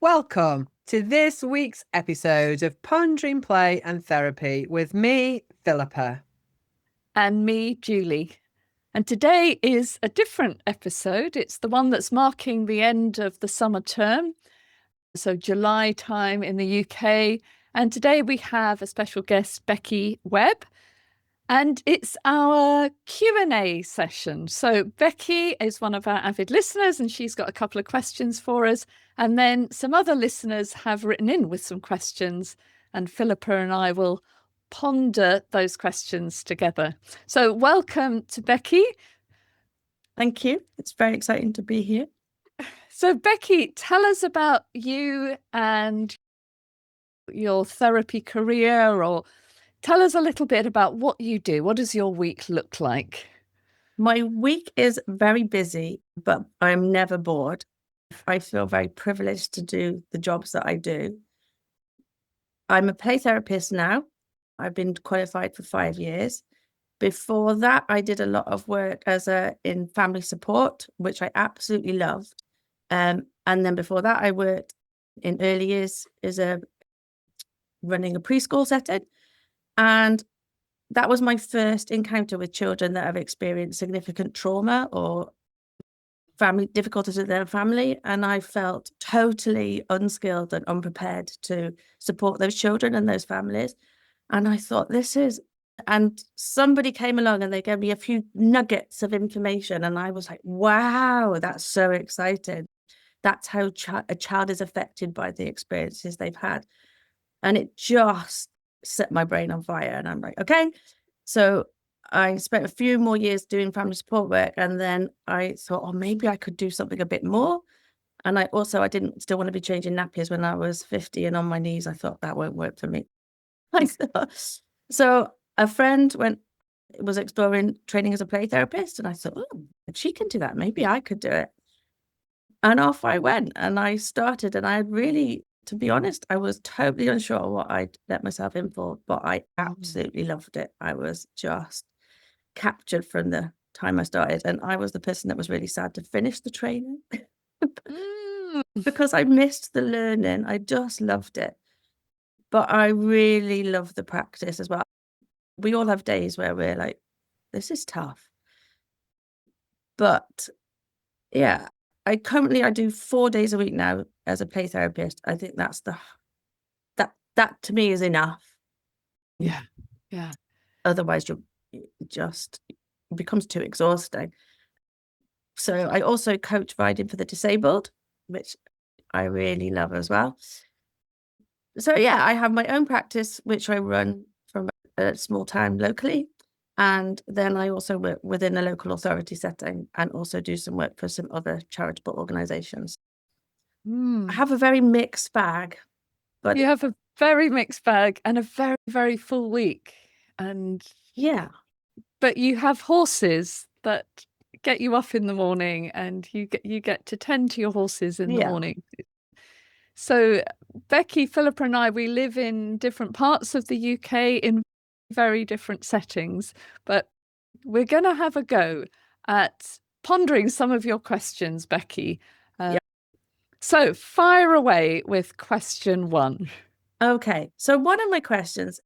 Welcome to this week's episode of Pondering Play and Therapy with me, Philippa. And me, Julie. And today is a different episode. It's the one that's marking the end of the summer term, so July time in the UK. And today we have a special guest, Becky Webb, and it's our Q&A session. So Becky is one of our avid listeners and she's got a couple of questions for us. And then some other listeners have written in with some questions, and Philippa and I will ponder those questions together. So welcome to Becky. Thank you. It's very exciting to be here. So Becky, tell us about you and your therapy career, or tell us a little bit about what you do. What does your week look like? My week is very busy, but I'm never bored. I feel very privileged to do the jobs that I do. I'm a play therapist now. I've been qualified for 5 years. Before that, I did a lot of work in family support, which I absolutely loved. And then before that, I worked in early years running a preschool setting. And that was my first encounter with children that have experienced significant trauma or family difficulties with their family. And I felt totally unskilled and unprepared to support those children and those families. And I thought, and somebody came along and they gave me a few nuggets of information. And I was like, wow, that's so exciting. That's how a child is affected by the experiences they've had. And it just set my brain on fire. And I'm like, okay. So I spent a few more years doing family support work. And then I thought, oh, maybe I could do something a bit more. And I didn't still want to be changing nappies when I was 50 and on my knees. I thought that won't work for me. So a friend was exploring training as a play therapist. And I thought, oh, if she can do that, maybe I could do it. And off I went and I started, and I really, to be honest, I was totally unsure what I'd let myself in for, but I absolutely loved it. I was just captured from the time I started. And I was the person that was really sad to finish the training because I missed the learning. I just loved it. But I really love the practice as well. We all have days where we're like, this is tough. But yeah, I do 4 days a week now as a play therapist. I think that's that to me is enough. Yeah. Otherwise, it becomes too exhausting. So I also coach riding for the disabled, which I really love as well. So yeah, I have my own practice, which I run from a small town locally. And then I also work within a local authority setting and also do some work for some other charitable organizations. I have a very mixed bag. But you have a very mixed bag and a very, very full week. And yeah. But you have horses that get you up in the morning, and you get to tend to your horses in the morning. So Becky, Philippa and I, we live in different parts of the UK in very different settings, but we're going to have a go at pondering some of your questions, Becky. So fire away with question 1. Okay, so one of my questions,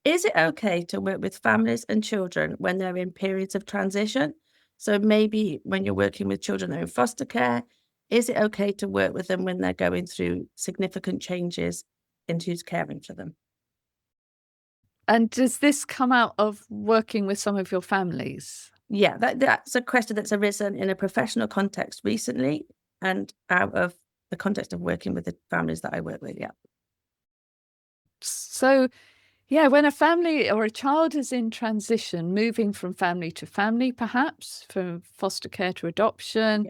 is it okay to work with families and children when they're in periods of transition? So maybe when you're working with children that are in foster care, is it okay to work with them when they're going through significant changes in who's caring for them? And does this come out of working with some of your families? Yeah, that's a question that's arisen in a professional context recently and out of the context of working with the families that I work with, yeah. So, yeah, when a family or a child is in transition, moving from family to family, perhaps, from foster care to adoption,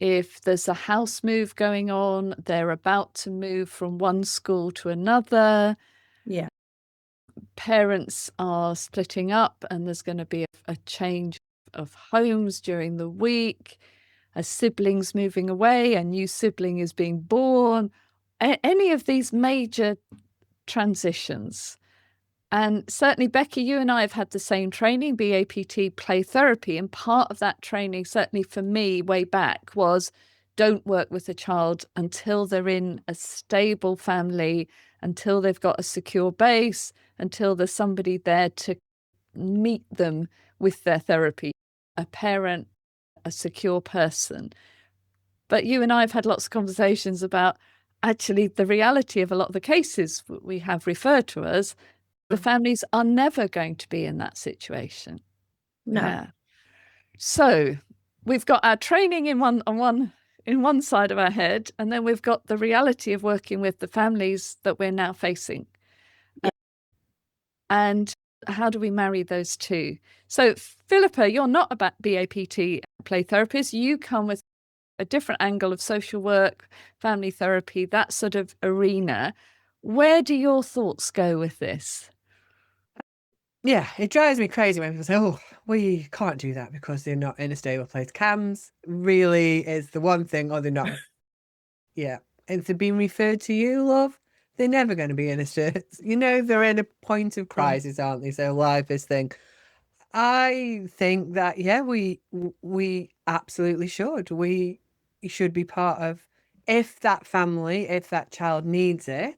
if there's a house move going on, they're about to move from one school to another. Yeah. Parents are splitting up and there's going to be a change of homes during the week, a sibling's moving away, a new sibling is being born, any of these major transitions. And certainly, Becky, you and I have had the same training, BAPT play therapy. And part of that training, certainly for me way back, was don't work with the child until they're in a stable family, until they've got a secure base, until there's somebody there to meet them with their therapy, a parent, a secure person. But you and I have had lots of conversations about actually the reality of a lot of the cases we have referred to us, the families are never going to be in that situation. No. Yeah. So we've got our training in one side of our head, and then we've got the reality of working with the families that we're now facing. And how do we marry those two? So Philippa, you're not a BAPT play therapist. You come with a different angle of social work, family therapy, that sort of arena. Where do your thoughts go with this? Yeah, it drives me crazy when people say, oh, we can't do that because they're not in a stable place. CAMS really is the one thing, or they're not. Yeah, if they're being referred to you, love, they're never going to be in a state. You know, they're in a point of crisis, aren't they? So life is thing. I think that, yeah, we absolutely should. We should be part of, if that family, if that child needs it,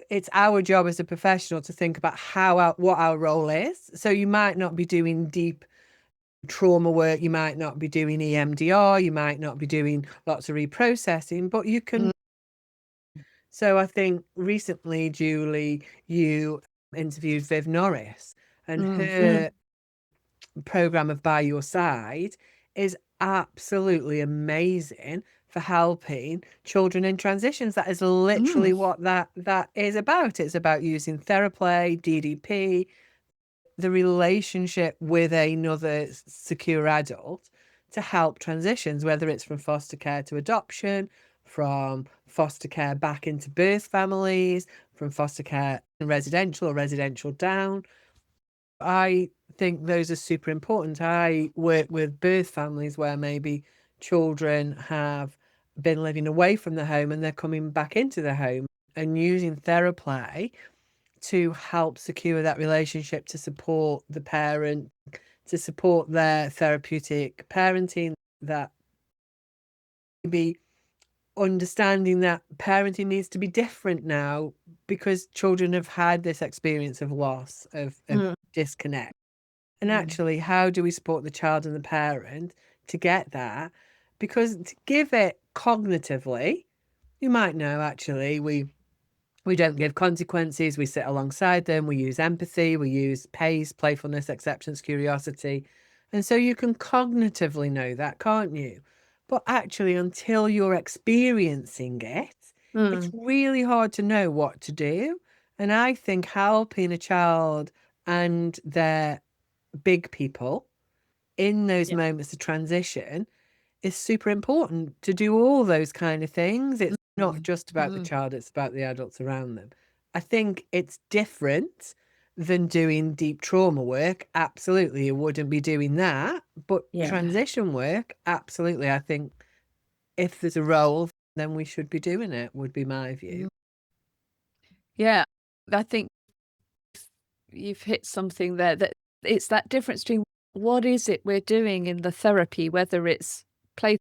it's our job as a professional to think about what our role is. So you might not be doing deep trauma work, you might not be doing EMDR, you might not be doing lots of reprocessing, but you can. So I think recently, Julie, you interviewed Viv Norris, and her program of By Your Side is absolutely amazing for helping children in transitions. That is literally what that is about. It's about using Theraplay, DDP, the relationship with another secure adult to help transitions, whether it's from foster care to adoption, from foster care back into birth families, from foster care and residential or residential down. I think those are super important. I work with birth families where maybe children have been living away from the home and they're coming back into the home, and using Theraplay to help secure that relationship, to support the parent, to support their therapeutic parenting, that maybe understanding that parenting needs to be different now because children have had this experience of loss, of disconnect. And actually, how do we support the child and the parent to get that? Because to give it cognitively, you might know, actually, we don't give consequences. We sit alongside them. We use empathy. We use pace, playfulness, acceptance, curiosity. And so you can cognitively know that, can't you? But actually, until you're experiencing it, it's really hard to know what to do. And I think helping a child and their big people in those moments of transition is super important, to do all those kind of things. It's not just about the child, it's about the adults around them. I think it's different than doing deep trauma work. Absolutely, you wouldn't be doing that. But transition work, absolutely. I think if there's a role, then we should be doing it, would be my view. Yeah, I think you've hit something there, that it's that difference between what is it we're doing in the therapy, whether it's play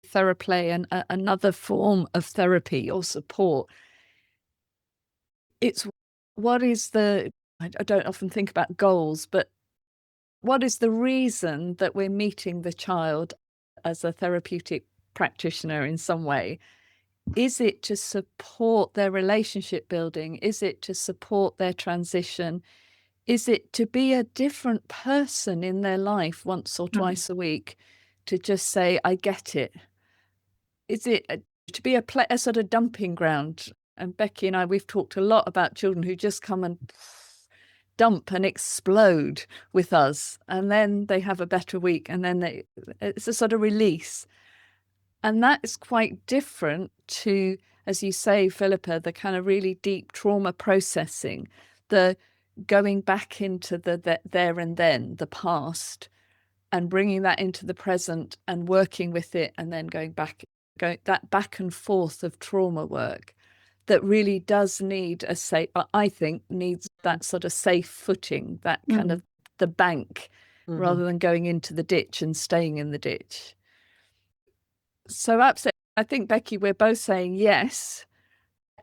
therapy and another form of therapy or support. It's what is I don't often think about goals, but what is the reason that we're meeting the child as a therapeutic practitioner in some way? Is it to support their relationship building? Is it to support their transition? Is it to be a different person in their life once or twice a week, to just say, I get it? Is it to be a sort of dumping ground? And Becky and I, we've talked a lot about children who just come and dump and explode with us, and then they have a better week, and then it's a sort of release. And that is quite different to, as you say, Philippa, the kind of really deep trauma processing, the going back into the there and then, the past, and bringing that into the present and working with it, and then going that back and forth of trauma work that really does need I think needs that sort of safe footing, that kind of the bank, rather than going into the ditch and staying in the ditch. So absolutely, I think, Becky, we're both saying yes.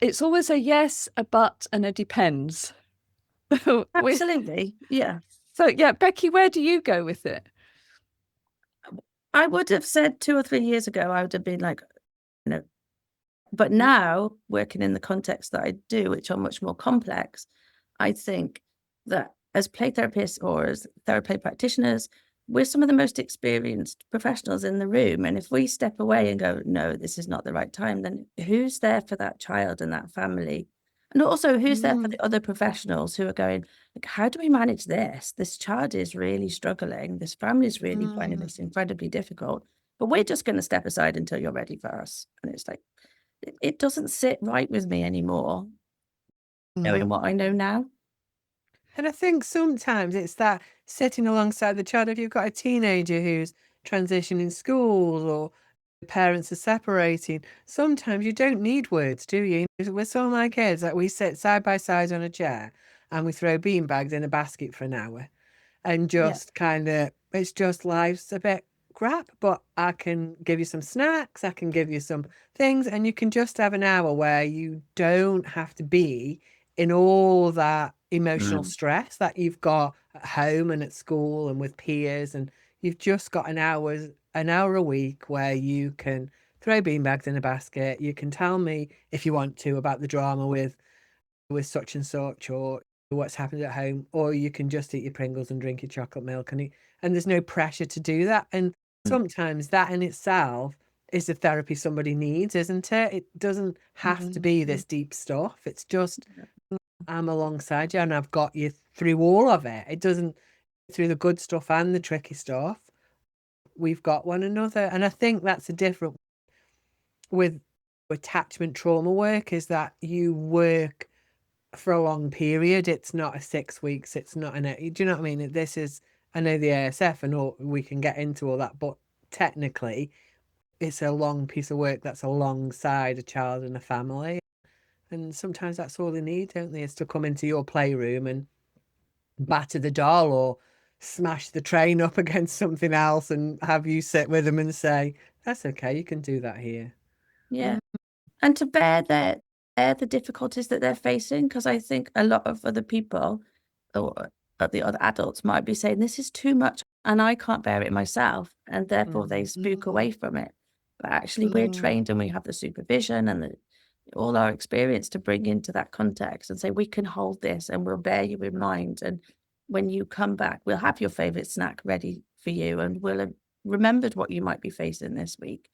It's always a yes, a but, and a depends. Absolutely. Yeah. So yeah, Becky, where do you go with it? I would have said 2 or 3 years ago, I would have been like, no. But now, working in the context that I do, which are much more complex, I think that as play therapists or as therapy practitioners, we're some of the most experienced professionals in the room. And if we step away and go, no, this is not the right time, then who's there for that child and that family? And also, who's there for the other professionals who are going, like, how do we manage this? This child is really struggling. This family is really finding this incredibly difficult. But we're just going to step aside until you're ready for us. And it's like, it doesn't sit right with me anymore, knowing what I know now. And I think sometimes it's that sitting alongside the child. If you've got a teenager who's transitioning schools or the parents are separating, sometimes you don't need words, do you? With some of my kids, like we sit side by side on a chair and we throw beanbags in a basket for an hour and Yeah. just kind of, it's just life's a bit crap, but I can give you some snacks, I can give you some things, and you can just have an hour where you don't have to be in all that emotional stress that you've got at home and at school and with peers, and you've just got an hour a week where you can throw beanbags in a basket. You can tell me if you want to about the drama with such and such, or what's happened at home, or you can just eat your Pringles and drink your chocolate milk, and there's no pressure to do that. And sometimes that in itself is the therapy somebody needs, isn't it? It doesn't have to be this deep stuff. It's just, I'm alongside you and I've got you through all of it. It doesn't, through the good stuff and the tricky stuff, we've got one another. And I think that's a different with attachment trauma work, is that you work for a long period. It's not a 6 weeks. It's not do you know what I mean? This is, I know the ASF and all, we can get into all that, but technically it's a long piece of work that's alongside a child and a family. And sometimes that's all they need, don't they? Is to come into your playroom and batter the doll or smash the train up against something else and have you sit with them and say, that's okay, you can do that here. Yeah. And to bear the difficulties that they're facing, because I think a lot of other people or the other adults might be saying, this is too much and I can't bear it myself. And therefore they spook away from it. But actually we're trained and we have the supervision and all our experience to bring into that context and say, we can hold this and we'll bear you in mind. And when you come back, we'll have your favorite snack ready for you and we'll have remembered what you might be facing this week.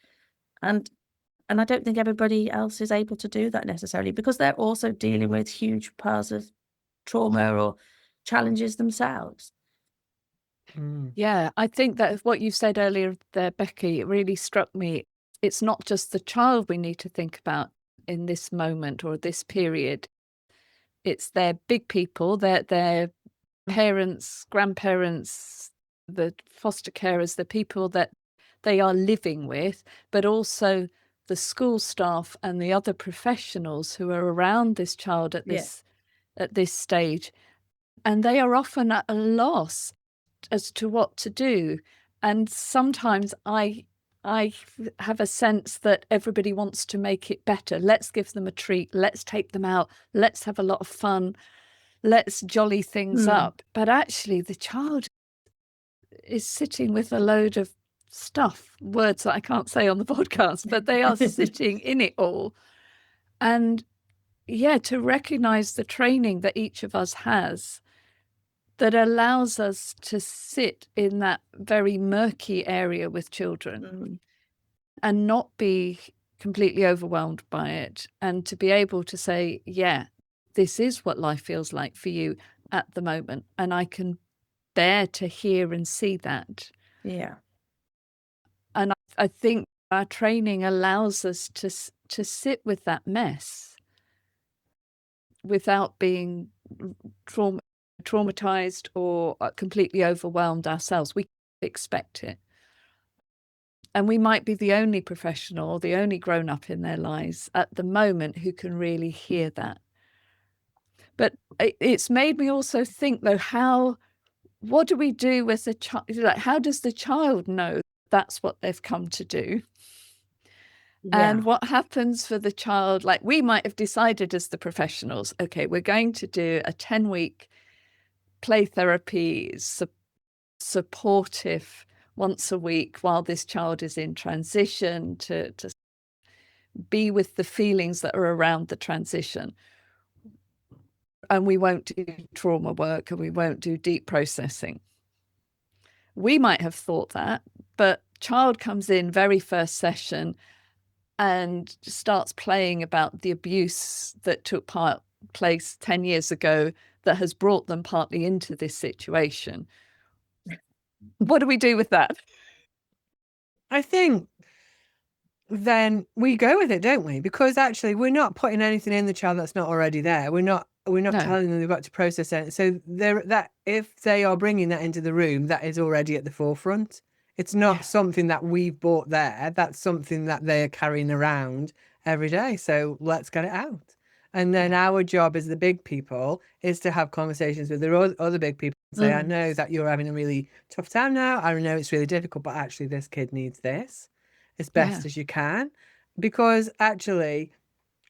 And I don't think everybody else is able to do that necessarily because they're also dealing with huge piles of trauma or challenges themselves. Yeah, I think that what you said earlier there, Becky, it really struck me. It's not just the child we need to think about in this moment or this period. It's their big people, their parents, grandparents, the foster carers, the people that they are living with, but also the school staff and the other professionals who are around this child at this stage. And they are often at a loss as to what to do. And sometimes I have a sense that everybody wants to make it better. Let's give them a treat. Let's take them out. Let's have a lot of fun. Let's jolly things up. But actually, the child is sitting with a load of stuff, words that I can't say on the podcast, but they are sitting in it all. And yeah, to recognize the training that each of us has that allows us to sit in that very murky area with children and not be completely overwhelmed by it, and to be able to say, yeah, this is what life feels like for you at the moment, and I can bear to hear and see that. Yeah. And I think our training allows us to sit with that mess without being traumatized or completely overwhelmed ourselves. We expect it. And we might be the only professional, the only grown up in their lives at the moment who can really hear that. But it's made me also think, though, what do we do with the child? Like, how does the child know that's what they've come to do? And what happens for the child, like we might have decided as the professionals, okay, we're going to do a 10-week play therapy, supportive once a week while this child is in transition to be with the feelings that are around the transition. And we won't do trauma work and we won't do deep processing. We might have thought that, but child comes in very first session and starts playing about the abuse that took place 10 years ago that has brought them partly into this situation. What do we do with that? I think then we go with it, don't we? Because actually we're not putting anything in the child that's not already there. We're not No. telling them they've got to process it. So that if they are bringing that into the room, that is already at the forefront. It's not something that we've brought there. That's something that they are carrying around every day. So let's get it out. And then our job as the big people is to have conversations with the other big people and say, I know that you're having a really tough time now. I know it's really difficult, but actually this kid needs this as best as you can. Because actually,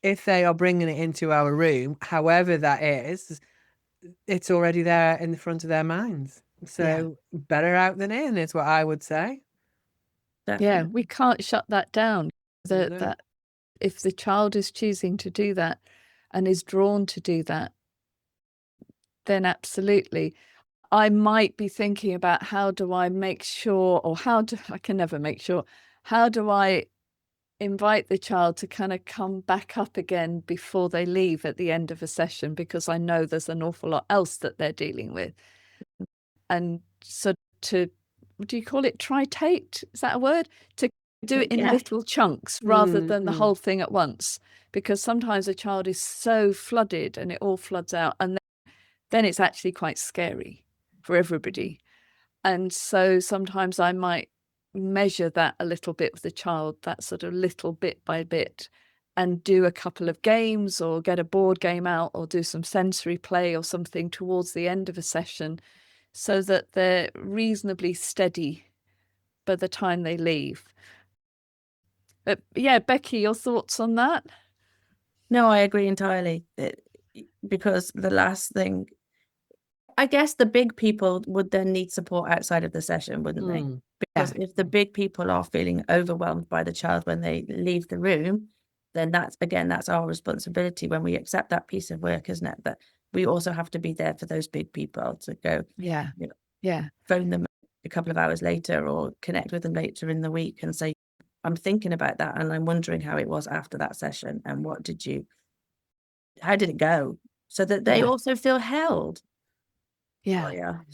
if they are bringing it into our room, however that is, it's already there in the front of their minds. So better out than in is what I would say. Yeah, we can't shut that down. No. That if the child is choosing to do that and is drawn to do that, then absolutely. I might be thinking about how do I make sure, or I can never make sure, how do I invite the child to kind of come back up again before they leave at the end of a session, because I know there's an awful lot else that they're dealing with. And so what do you call it? Tritate? Is that a word? To do it in little chunks rather than the whole thing at once. Because sometimes a child is so flooded and it all floods out. And then it's actually quite scary for everybody. And so sometimes I might measure that a little bit with the child, that sort of little bit by bit, and do a couple of games or get a board game out or do some sensory play or something towards the end of a session so that they're reasonably steady by the time they leave. But yeah, Becky, your thoughts on that? No, I agree entirely. Because the last thing, I guess the big people would then need support outside of the session, wouldn't they? Because if the big people are feeling overwhelmed by the child when they leave the room, then that's our responsibility when we accept that piece of work, isn't it? That we also have to be there for those big people to go, phone them a couple of hours later or connect with them later in the week and say, I'm thinking about that and I'm wondering how it was after that session and how did it go? So that they also feel held. And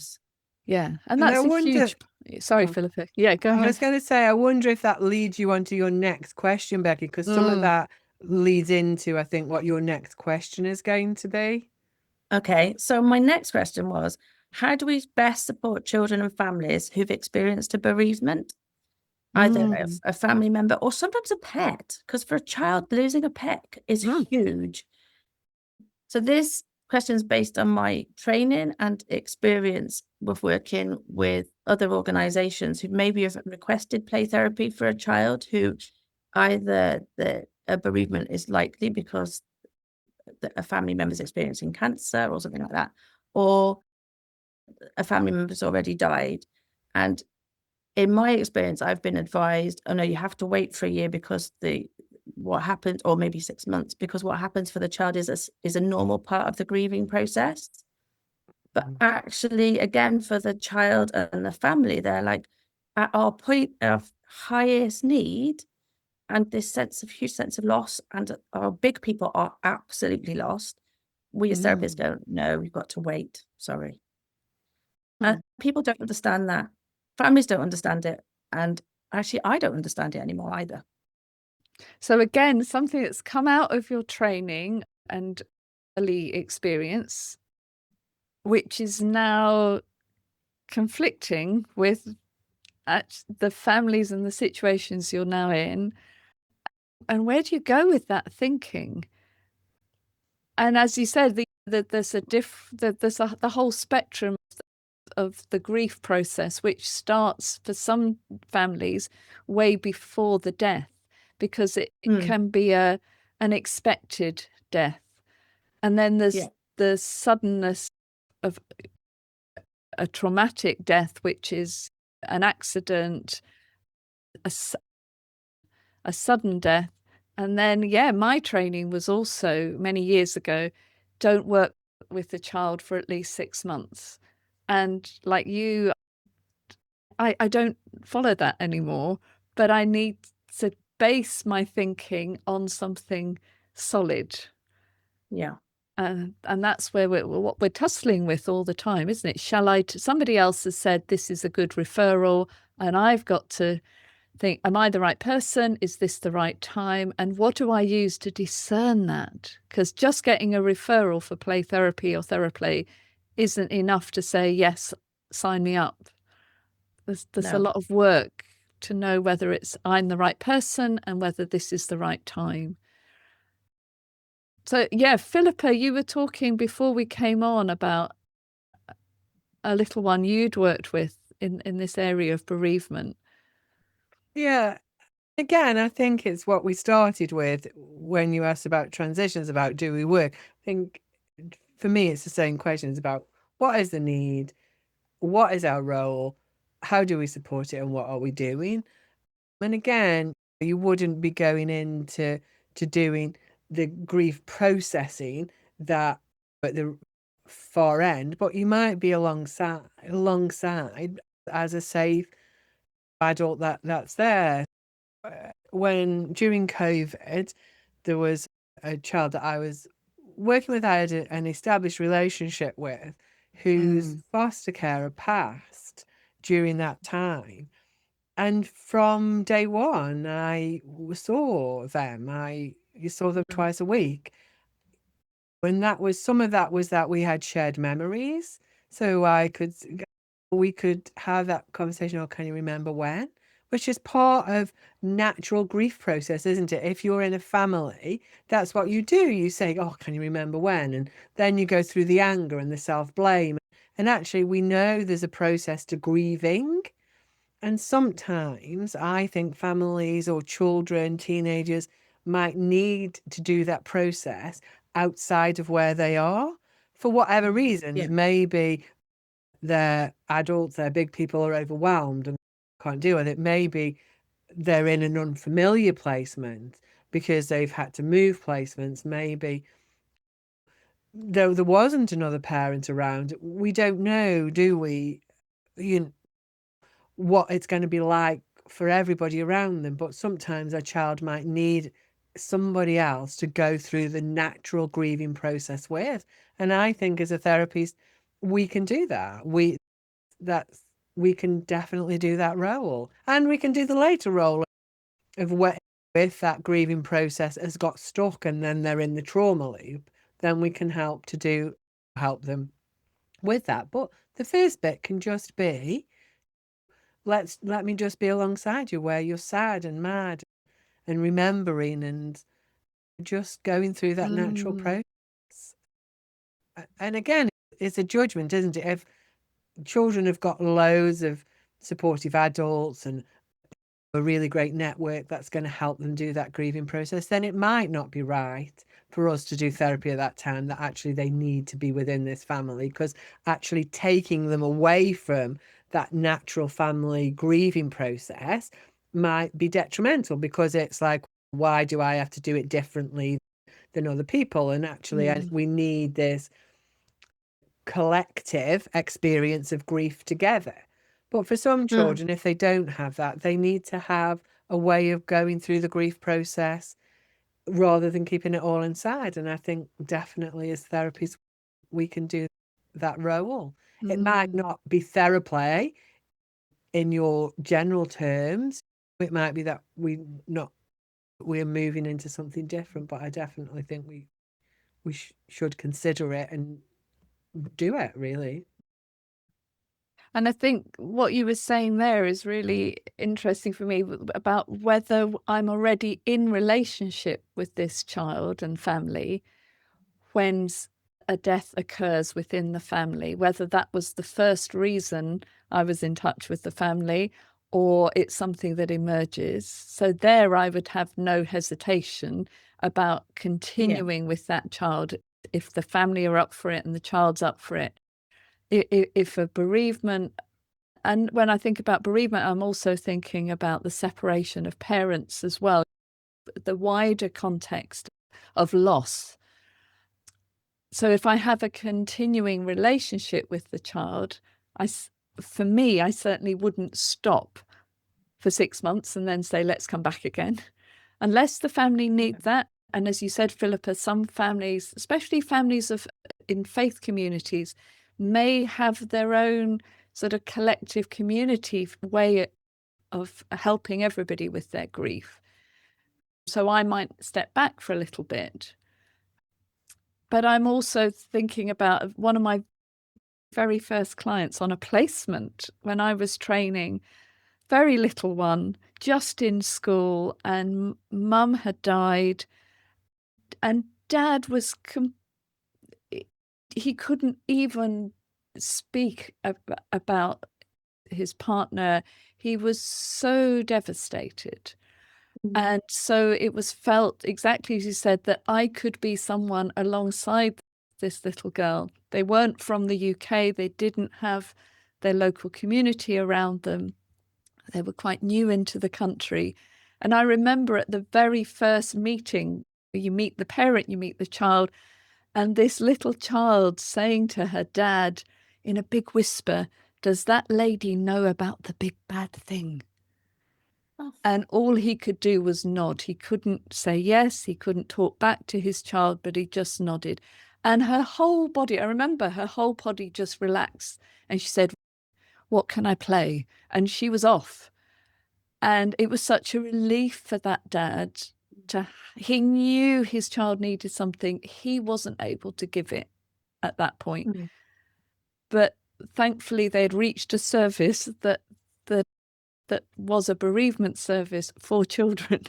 that's a huge. Sorry, Philippa. Yeah, go ahead. I was going to say, I wonder if that leads you on to your next question, Becky, because some of that leads into, I think, what your next question is going to be. Okay, so my next question was, how do we best support children and families who've experienced a bereavement? Either a family member or sometimes a pet, because for a child, losing a pet is huge. So this question is based on my training and experience with working with other organizations who maybe have requested play therapy for a child who either a bereavement is likely because a family member is experiencing cancer or something like that, or a family member's already died. And in my experience, I've been advised, oh no, you have to wait for a year because what happens, or maybe 6 months, because what happens for the child is a normal part of the grieving process. But actually, again, for the child and the family, they're like at our point of highest need, and this huge sense of loss, and our big people are absolutely lost. We as therapists go, no, we've got to wait. Sorry. And people don't understand that. Families don't understand it. And actually, I don't understand it anymore either. So again, something that's come out of your training and early experience, which is now conflicting with the families and the situations you're now in. And where do you go with that thinking? And as you said, there's the whole spectrum of the grief process, which starts for some families way before the death. because it Mm. can be an expected death. And then there's Yeah. the suddenness of a traumatic death, which is an accident, a sudden death. And then, my training was also many years ago, don't work with the child for at least 6 months. And like you, I don't follow that anymore, but I need to base my thinking on something solid. Yeah. And that's where what we're tussling with all the time, isn't it? Shall I? Somebody else has said this is a good referral, and I've got to think, am I the right person? Is this the right time? And what do I use to discern that? Because just getting a referral for play therapy or Theraplay isn't enough to say, yes, sign me up. There's a No. lot of work to know whether I'm the right person and whether this is the right time. So, Philippa, you were talking before we came on about a little one you'd worked with in this area of bereavement. Yeah. Again, I think it's what we started with when you asked about transitions, about do we work? I think for me, it's the same question. It's about what is the need? What is our role? How do we support it? And what are we doing? And again, you wouldn't be going into doing the grief processing that at the far end, but you might be alongside as a safe adult that's there. When during COVID, there was a child that I was working with. I had an established relationship with, whose foster carer passed during that time. And from day one, I saw them. You saw them twice a week. And some of that was that we had shared memories. So we could have that conversation, or can you remember when? Which is part of natural grief process, isn't it? If you're in a family, that's what you do. You say, oh, can you remember when? And then you go through the anger and the self-blame. And actually, we know there's a process to grieving. And sometimes I think families or children, teenagers might need to do that process outside of where they are for whatever reasons. Yeah. Maybe they're adults, they're big people, are overwhelmed and can't deal with it. Maybe they're in an unfamiliar placement because they've had to move placements. Maybe there wasn't another parent around. We don't know, do we? What it's going to be like for everybody around them. But sometimes a child might need somebody else to go through the natural grieving process with. And I think as a therapist, we can do that. We can definitely do that role. And we can do the later role of if that grieving process has got stuck and then they're in the trauma loop, then we can help them with that. But the first bit can just be, let me just be alongside you where you're sad and mad and remembering and just going through that natural process. And again, it's a judgment, isn't it? If children have got loads of supportive adults and a really great network that's going to help them do that grieving process, then it might not be right for us to do therapy at that time, that actually they need to be within this family, because actually taking them away from that natural family grieving process might be detrimental, because it's like, why do I have to do it differently than other people? And actually, we need this collective experience of grief together. But for some children, if they don't have that, they need to have a way of going through the grief process rather than keeping it all inside. And I think definitely as therapists, we can do that role. It might not be Theraplay in your general terms. It might be that we're moving into something different, but I definitely think we should consider it and do it, really. And I think what you were saying there is really interesting for me about whether I'm already in relationship with this child and family when a death occurs within the family, whether that was the first reason I was in touch with the family, or it's something that emerges. So there I would have no hesitation about continuing with that child if the family are up for it and the child's up for it. If a bereavement, and when I think about bereavement, I'm also thinking about the separation of parents as well, the wider context of loss. So if I have a continuing relationship with the child, for me, I certainly wouldn't stop for 6 months and then say, let's come back again, unless the family need that. And as you said, Philippa, some families, especially families in faith communities, may have their own sort of collective community way of helping everybody with their grief. So I might step back for a little bit. But I'm also thinking about one of my very first clients on a placement when I was training, very little one, just in school, and mum had died, and dad was he couldn't even speak about his partner. He was so devastated. And so it was felt exactly as you said, that I could be someone alongside this little girl. They weren't from the UK. They didn't have their local community around them. They were quite new into the country. And I remember at the very first meeting, you meet the parent, you meet the child, and this little child saying to her dad in a big whisper, "Does that lady know about the big bad thing?" Oh. And all he could do was nod. He couldn't say yes, he couldn't talk back to his child, but he just nodded. And her whole body, I remember her whole body just relaxed. And she said, "What can I play?" And she was off. And it was such a relief for that dad he knew his child needed something. He wasn't able to give it at that point. But thankfully they'd reached a service that was a bereavement service for children.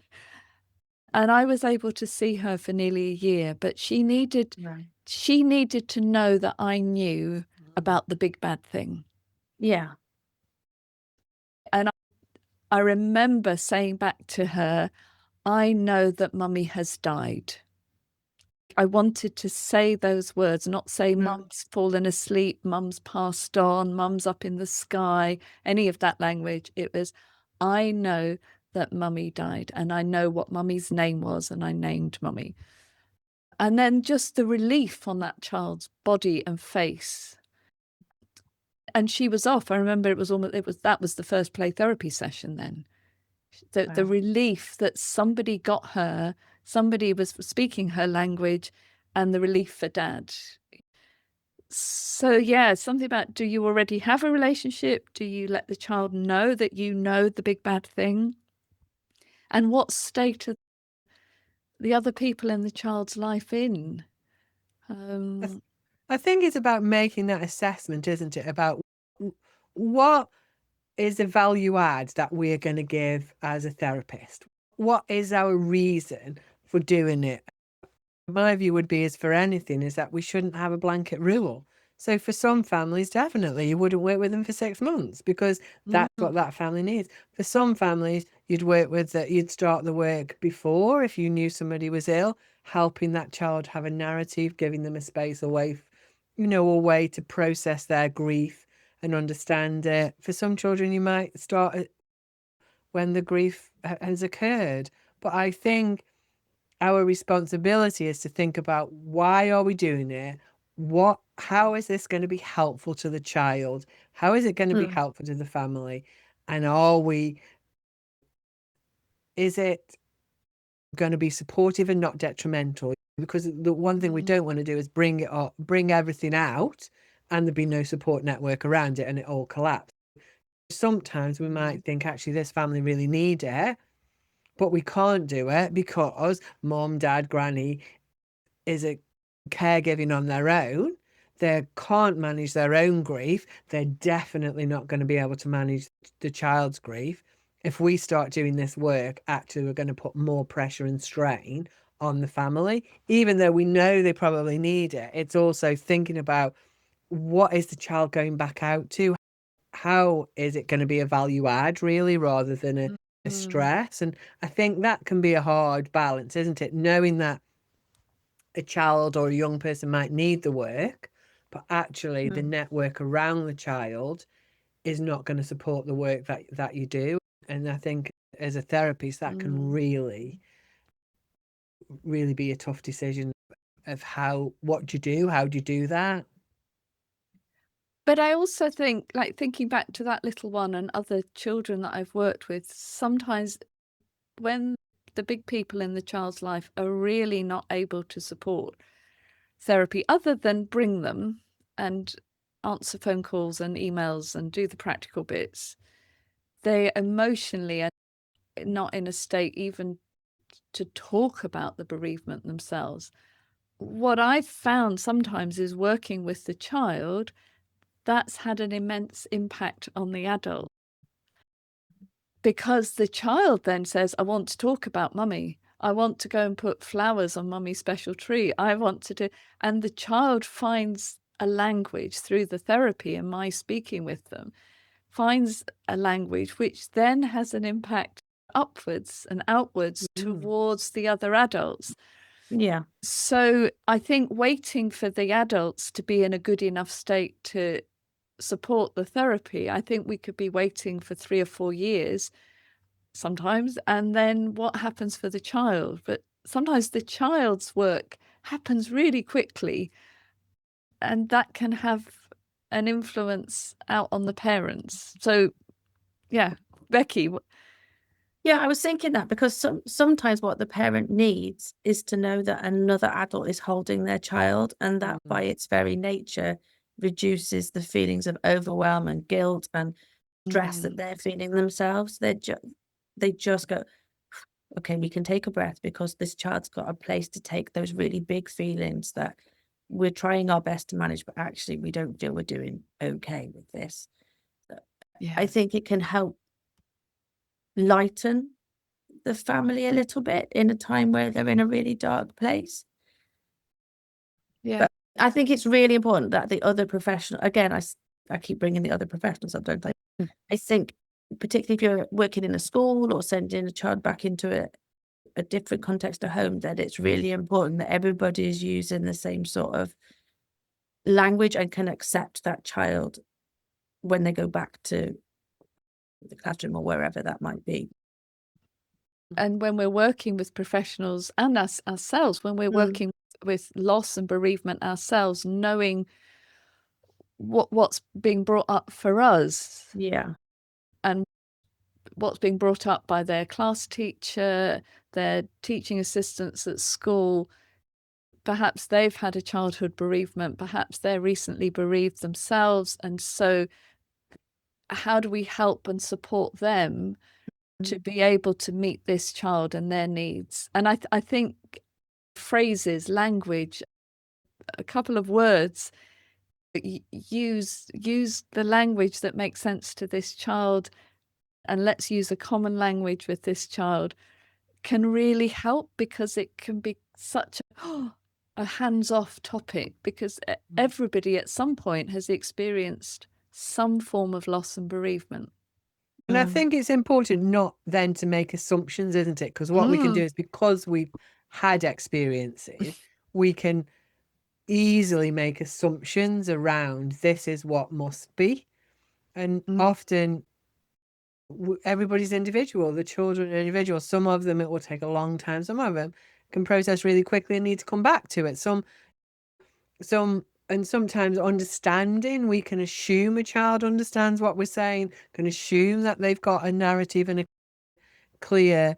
And I was able to see her for nearly a year, but she needed to know that I knew about the big bad thing. Yeah. And I remember saying back to her, "I know that mummy has died." I wanted to say those words, not say mum's fallen asleep, mum's passed on, mum's up in the sky, any of that language. It was, I know that mummy died, and I know what mummy's name was, and I named mummy. And then just the relief on that child's body and face. And she was off. I remember that was the first play therapy session then. The relief that somebody got her, somebody was speaking her language, and the relief for dad. So yeah, something about, do you already have a relationship? Do you let the child know that you know the big bad thing? And what state are the other people in the child's life in? I think it's about making that assessment, isn't it? About what is the value add that we're going to give as a therapist? What is our reason for doing it? My view would be, as for anything, is that we shouldn't have a blanket rule. So for some families, definitely, you wouldn't work with them for 6 months because that's what that family needs. For some families, you'd start the work before if you knew somebody was ill, helping that child have a narrative, giving them a space away, a way to process their grief and understand it. For some children, you might start it when the grief has occurred. But I think our responsibility is to think about, why are we doing it? How is this going to be helpful to the child? How is it going to be helpful to the family? And is it going to be supportive and not detrimental? Because the one thing we don't want to do is bring everything out and there be no support network around it and it all collapse. Sometimes we might think, actually, this family really need it, but we can't do it because mom, dad, granny is a caregiving on their own. They can't manage their own grief. They're definitely not going to be able to manage the child's grief. If we start doing this work, actually, we're going to put more pressure and strain on the family, even though we know they probably need it. It's also thinking about, what is the child going back out to? how is it going to be a value add really rather than a stress? And I think that can be a hard balance, isn't it? Knowing that a child or a young person might need the work, but actually the network around the child is not going to support the work that you do. And I think as a therapist, that can really, really be a tough decision of what do you do? How do you do that? But I also think, like, thinking back to that little one and other children that I've worked with, sometimes when the big people in the child's life are really not able to support therapy other than bring them and answer phone calls and emails and do the practical bits, they emotionally are not in a state even to talk about the bereavement themselves. What I've found sometimes is working with the child, that's had an immense impact on the adult. Because the child then says, I want to talk about mummy. I want to go and put flowers on mummy's special tree. I want to do, and the child finds a language through the therapy and my speaking with them, finds a language which then has an impact upwards and outwards towards the other adults. Yeah. So I think waiting for the adults to be in a good enough state to support the therapy, I think we could be waiting for 3 or 4 years sometimes, and then what happens for the child? But sometimes the child's work happens really quickly, and that can have an influence out on the parents. So, yeah, Becky. Yeah, I was thinking that because sometimes what the parent needs is to know that another adult is holding their child, and that by its very nature reduces the feelings of overwhelm and guilt and stress that they're feeling themselves. They just go, okay, we can take a breath because this child's got a place to take those really big feelings that we're trying our best to manage, but actually we don't feel we're doing okay with this. I think it can help lighten the family a little bit in a time where they're in a really dark place. Yeah. But I think it's really important that the other professional, again, I keep bringing the other professionals up, don't I? I think particularly if you're working in a school or sending a child back into a different context at home, that it's really important that everybody is using the same sort of language and can accept that child when they go back to the classroom or wherever that might be. And when we're working with professionals and ourselves, when we're working with loss and bereavement ourselves, knowing what's being brought up for us. Yeah. And what's being brought up by their class teacher, their teaching assistants at school. Perhaps they've had a childhood bereavement, perhaps they're recently bereaved themselves. And so how do we help and support them to be able to meet this child and their needs? And I think phrases, language, a couple of words, use the language that makes sense to this child, and let's use a common language with this child, can really help, because it can be such a hands-off topic, because everybody at some point has experienced some form of loss and bereavement. And I think it's important not then to make assumptions, isn't it? Because what we can do is, because we've had experiences, we can easily make assumptions around this is what must be. And often everybody's individual, the children are individual. Some of them it will take a long time, some of them can process really quickly and need to come back to it. Some and sometimes understanding, we can assume a child understands what we're saying, can assume that they've got a narrative and a clear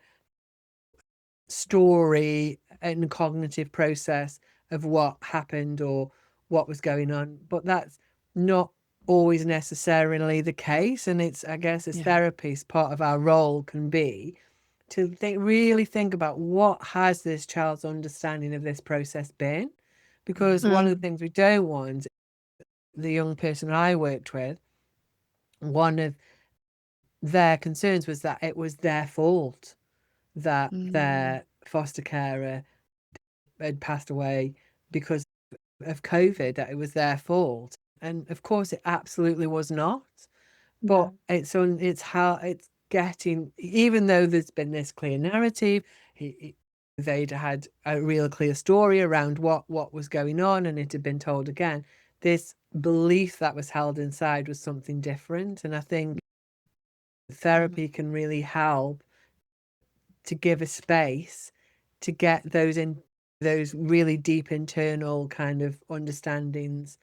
story and cognitive process of what happened or what was going on, but that's not always necessarily the case. And it's, I guess, as therapists, part of our role can be to really think about what has this child's understanding of this process been, because one of the things we don't want, the young person I worked with, one of their concerns was that it was their fault that their foster carer had passed away because of COVID, that it was their fault. And of course, it absolutely was not. but it's how it's getting, even though there's been this clear narrative, they'd had a real clear story around what was going on, and it had been told again. This belief that was held inside was something different, and I think therapy can really help to give a space to get those really deep internal kind of understandings,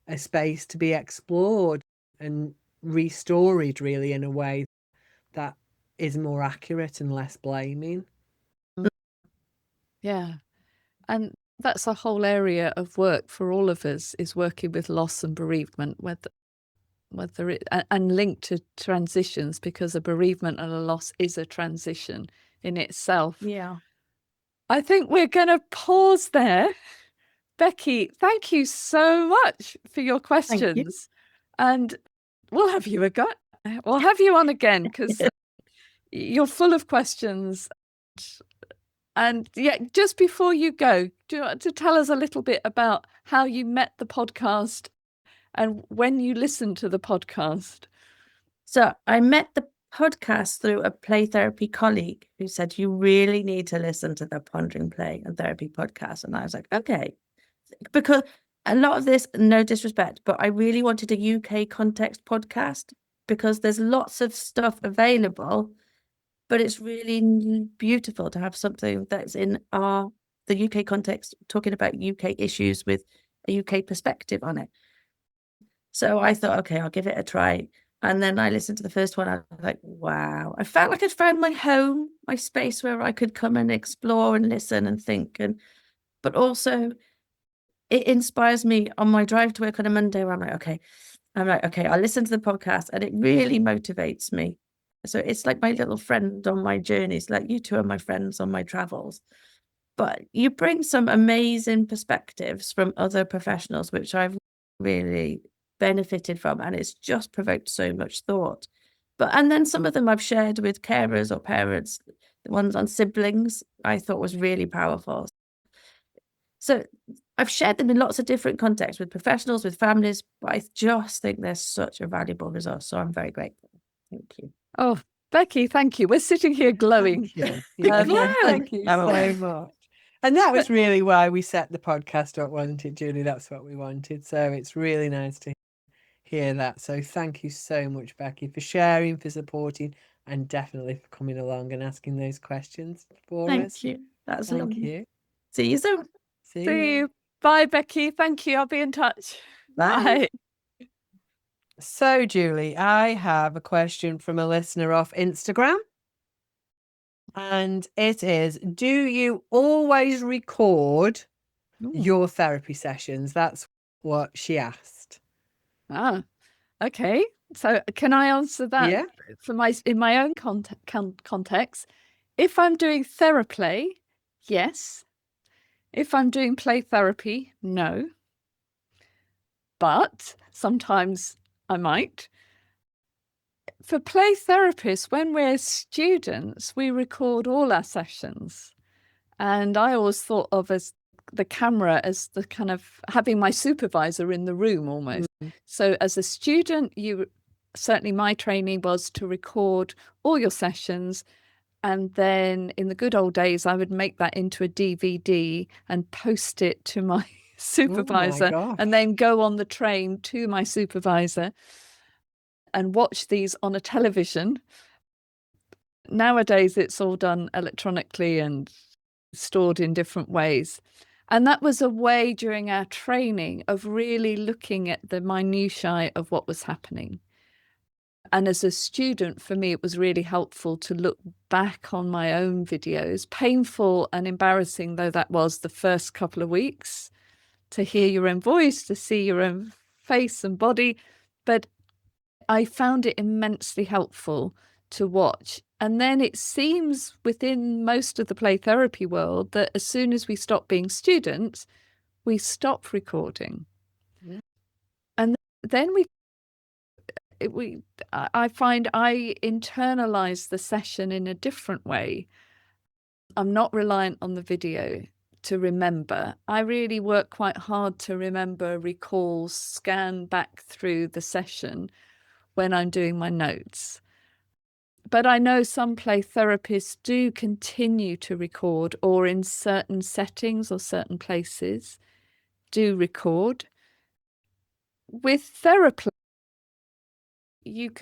a space to be explored and restoried, really, in a way that is more accurate and less blaming. Yeah. And that's a whole area of work for all of us, is working with loss and bereavement, whether it and linked to transitions, because a bereavement and a loss is a transition in itself. Yeah. I think we're going to pause there. Becky, thank you so much for your questions. And we'll have you again. We'll have you on again, because you're full of questions. And yeah, just before you go, do you want to tell us a little bit about how you met the podcast and when you listened to the podcast? So I met the podcast through a play therapy colleague who said, you really need to listen to the Pondering Play and Therapy podcast. And I was like, okay, because a lot of this, no disrespect, but I really wanted a UK context podcast, because there's lots of stuff available, but it's really beautiful to have something that's in the UK context, talking about UK issues with a UK perspective on it. So I thought, okay, I'll give it a try. And then I listened to the first one. I was like, wow. I felt like I'd found my home, my space where I could come and explore and listen and think. But also it inspires me on my drive to work on a Monday, where I'm like, okay, I'll listen to the podcast, and it really motivates me. So it's like my little friend on my journeys, like you two are my friends on my travels. But you bring some amazing perspectives from other professionals, which I've really benefited from, and it's just provoked so much thought. And then some of them I've shared with carers or parents. The ones on siblings I thought was really powerful. So I've shared them in lots of different contexts, with professionals, with families, but I just think they're such a valuable resource. So I'm very grateful. Thank you. Oh, Becky, thank you. We're sitting here glowing. Thank you. Thank you I'm so much. And that was really why we set the podcast up, wasn't it, Julie? That's what we wanted. So it's really nice to hear that. So thank you so much, Becky, for sharing, for supporting, and definitely for coming along and asking those questions for us. Thank you. That's Thank lovely. you. See you soon. See you. Bye, Becky. Thank you. I'll be in touch. Bye. So, Julie, I have a question from a listener off Instagram. And it is, do you always record your therapy sessions? That's what she asked. Ah, okay. So can I answer that? Yeah. In my own context? If I'm doing theraplay, yes. If I'm doing play therapy, no. But sometimes I might. For play therapists, when we're students, we record all our sessions. And I always thought of as the camera as the kind of having my supervisor in the room almost. So as a student, certainly my training was to record all your sessions. And then in the good old days, I would make that into a DVD and post it to my supervisor, and then go on the train to my supervisor and watch these on a television. Nowadays, it's all done electronically and stored in different ways. And that was a way during our training of really looking at the minutiae of what was happening. And as a student, for me, it was really helpful to look back on my own videos, painful and embarrassing though that was the first couple of weeks, to hear your own voice, to see your own face and body. But I found it immensely helpful to watch. And then it seems within most of the play therapy world that as soon as we stop being students, we stop recording. Yeah. And then I find I internalize the session in a different way. I'm not reliant on the video to remember. I really work quite hard to remember, recall, scan back through the session, when I'm doing my notes. But I know some play therapists do continue to record, or in certain settings or certain places do record. With therapy,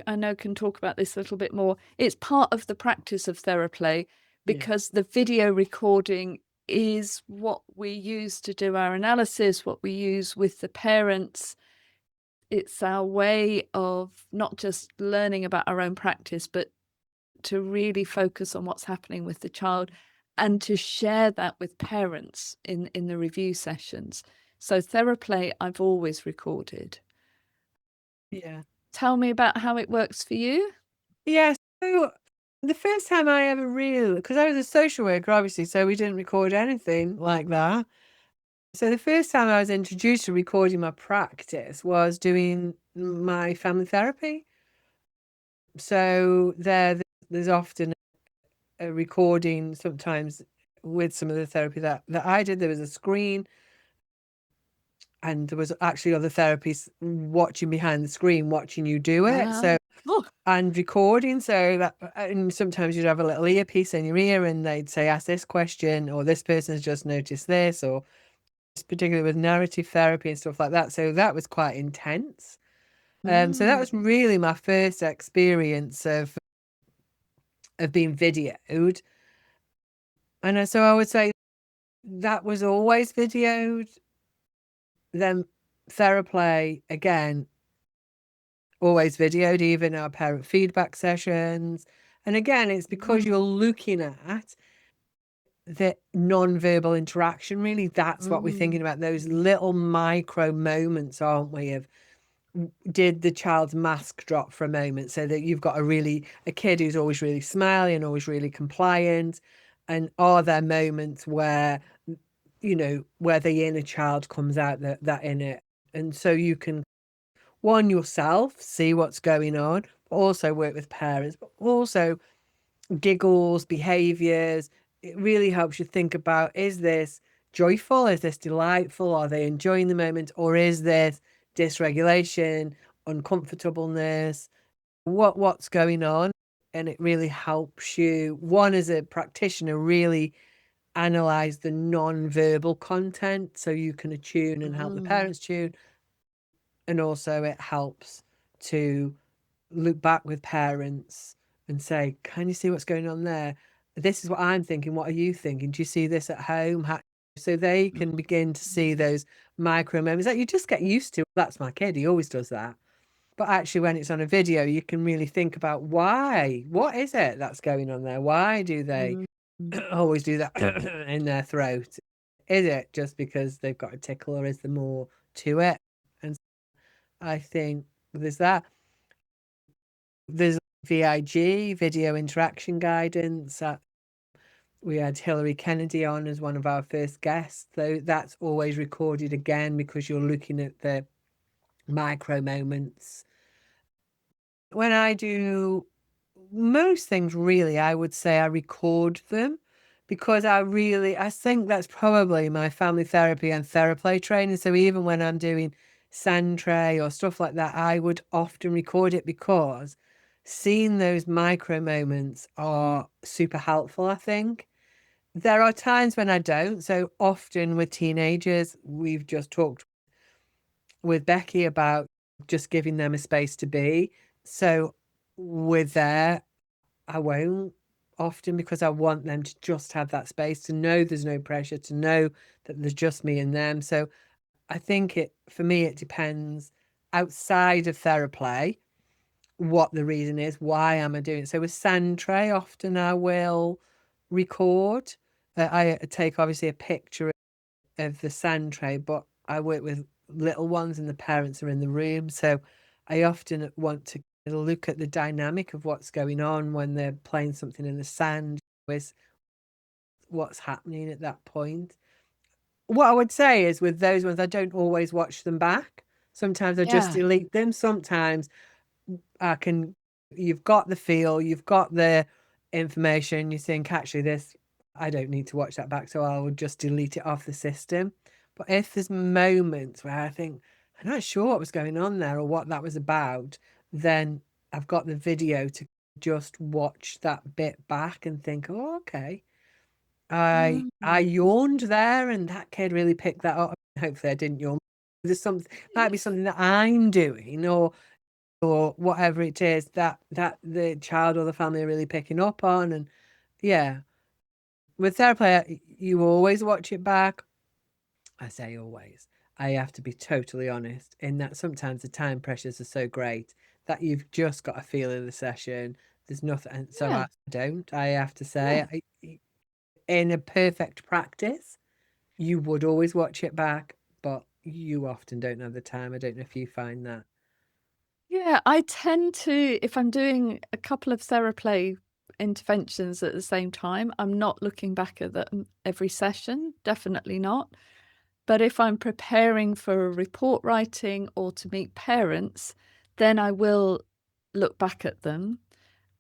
I know can talk about this a little bit more. It's part of the practice of therapy because the video recording is what we use to do our analysis, what we use with the parents. It's our way of not just learning about our own practice, but to really focus on what's happening with the child and to share that with parents in the review sessions. So therapy, I've always recorded. Yeah. Tell me about how it works for you. Yeah. So the first time I ever really, because I was a social worker, obviously, so we didn't record anything like that. So the first time I was introduced to recording my practice was doing my family therapy. So there's often a recording sometimes with some of the therapy that I did. There was a screen and there was actually other therapists watching behind the screen, watching you do it. So and recording. So that, and sometimes you'd have a little earpiece in your ear and they'd say, ask this question, or this person's just noticed this, or particularly with narrative therapy and stuff like that. So that was quite intense. So that was really my first experience of being videoed. And so I would say that was always videoed. Then therapy, again, always videoed, even our parent feedback sessions. And again, it's because you're looking at the non-verbal interaction, really. That's what we're thinking about, those little micro moments, aren't we, of did the child's mask drop for a moment, so that you've got a kid who's always really smiley and always really compliant, and are there moments where, you know, where the inner child comes out, that inner, and so you can one yourself see what's going on, but also work with parents, but also giggles, behaviors. It really helps you think about, is this joyful? Is this delightful? Are they enjoying the moment? Or is this dysregulation, uncomfortableness? What's going on? And it really helps you, one, as a practitioner, really analyze the non-verbal content so you can attune and help the parents tune. And also it helps to look back with parents and say, can you see what's going on there? This is what I'm thinking. What are you thinking? Do you see this at home? So they can begin to see those micro moments that you just get used to. That's my kid. He always does that. But actually, when it's on a video, you can really think about why. What is it that's going on there? Why do they always do that in their throat? Is it just because they've got a tickle, or is there more to it? And I think there's that. There's VIG, video interaction guidance. We had Hillary Kennedy on as one of our first guests, though that's always recorded again because you're looking at the micro moments. When I do most things, really, I would say I record them because I think that's probably my family therapy and therapy training. So even when I'm doing sand tray or stuff like that, I would often record it because seeing those micro moments are super helpful, I think. There are times when I don't. So often with teenagers, we've just talked with Becky about just giving them a space to be. So with there, I won't often, because I want them to just have that space, to know there's no pressure, to know that there's just me and them. So I think for me, it depends outside of therapy, what the reason is, why am I doing it. So with sand tray, often I will record. I take obviously a picture of the sand tray, but I work with little ones and the parents are in the room. So I often want to look at the dynamic of what's going on when they're playing something in the sand, with what's happening at that point. What I would say is with those ones, I don't always watch them back. Sometimes I just delete them. Sometimes you've got the feel, you've got the information, you think, actually, this, I don't need to watch that back, so I will just delete it off the system. But if there's moments where I think, I'm not sure what was going on there or what that was about, then I've got the video to just watch that bit back and think, oh, okay. I yawned there and that kid really picked that up. Hopefully I didn't yawn. There's something, might be something that I'm doing or whatever it is that the child or the family are really picking up on. And yeah, with therapy, you always watch it back. I say always. I have to be totally honest in that sometimes the time pressures are so great that you've just got to feel in the session. There's nothing. So Yeah. I have to say, in a perfect practice, you would always watch it back, but you often don't have the time. I don't know if you find that. Yeah, I tend to, if I'm doing a couple of therapy interventions at the same time, I'm not looking back at them every session, definitely not. But if I'm preparing for a report writing or to meet parents, then I will look back at them.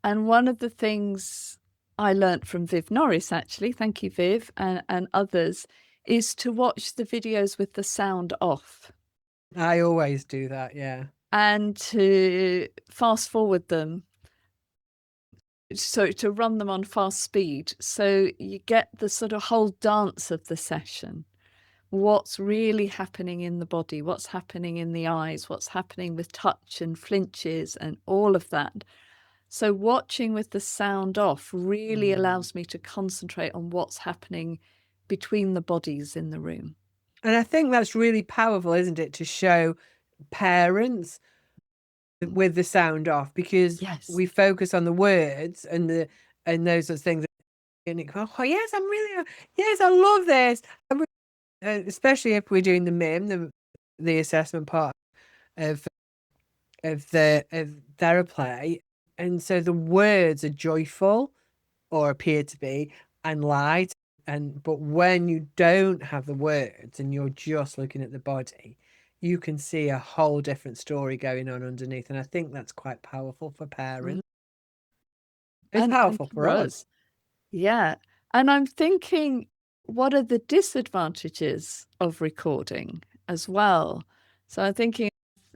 And one of the things I learnt from Viv Norris, actually, thank you, Viv, and others, is to watch the videos with the sound off I always do that, yeah. and to fast forward them. So to run them on fast speed. So you get the sort of whole dance of the session. What's really happening in the body, what's happening in the eyes, what's happening with touch and flinches and all of that. So watching with the sound off really allows me to concentrate on what's happening between the bodies in the room. And I think that's really powerful, isn't it, to show parents with the sound off, because Yes. we focus on the words and those sorts of things, and it goes, oh yes, yes, I love this. Especially if we're doing the MIM, the assessment part of therapy, and so the words are joyful or appear to be and light, but when you don't have the words and you're just looking at the body, you can see a whole different story going on underneath, and I think that's quite powerful for parents. It's And powerful for us. Yeah. And I'm thinking, what are the disadvantages of recording as well? So I'm thinking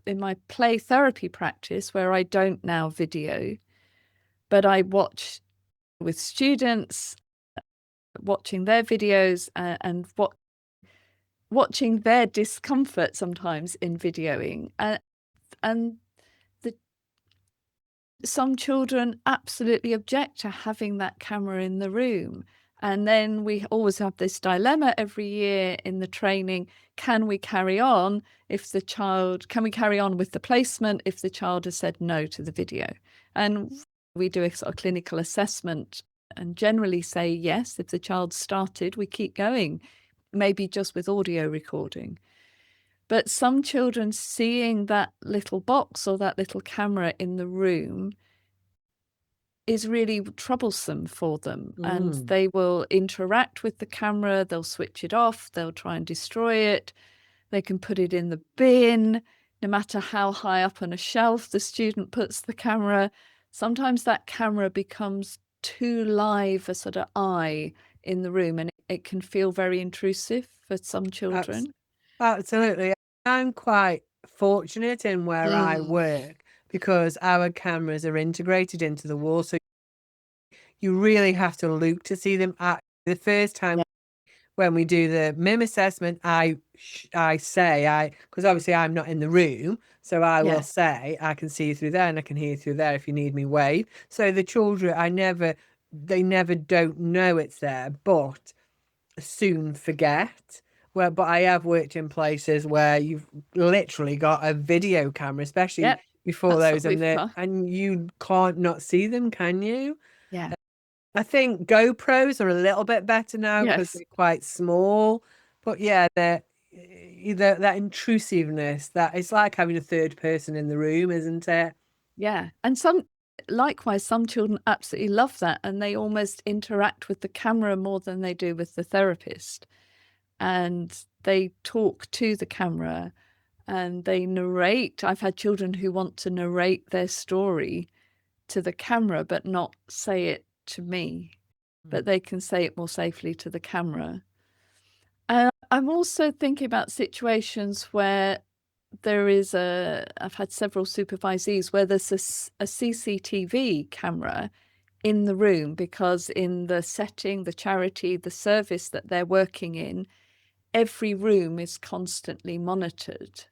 in my play therapy practice, where I don't now video, but I watch with students, watching their videos and watching their discomfort sometimes in videoing. And some children absolutely object to having that camera in the room. And then we always have this dilemma every year in the training. Can we carry on with the placement if the child has said no to the video? And we do a sort of clinical assessment and generally say yes. If the child started, we keep going, maybe just with audio recording. But some children seeing that little box or that little camera in the room is really troublesome for them. And they will interact with the camera, they'll switch it off, they'll try and destroy it, they can put it in the bin, no matter how high up on a shelf the student puts the camera. Sometimes that camera becomes too live a sort of eye in the room, and it can feel very intrusive for some children. Absolutely. I'm quite fortunate in where I work because our cameras are integrated into the wall. So you really have to look to see them. The first time when we do the MIM assessment, I say, because obviously I'm not in the room, so I will say, I can see you through there and I can hear you through there. If you need me, wave. So the children, they never don't know it's there, but soon forget. Well, but I have worked in places where you've literally got a video camera, especially before those, and you can't not see them, can you? Yeah. I think GoPros are a little bit better now because they're quite small, but yeah, that intrusiveness, that it's like having a third person in the room, isn't it? Yeah. And likewise, some children absolutely love that, and they almost interact with the camera more than they do with the therapist. And they talk to the camera and they narrate. I've had children who want to narrate their story to the camera, but not say it to me, but they can say it more safely to the camera. I'm also thinking about situations where I've had several supervisees where there's a CCTV camera in the room, because in the setting, the charity, the service that they're working in, every room is constantly monitored.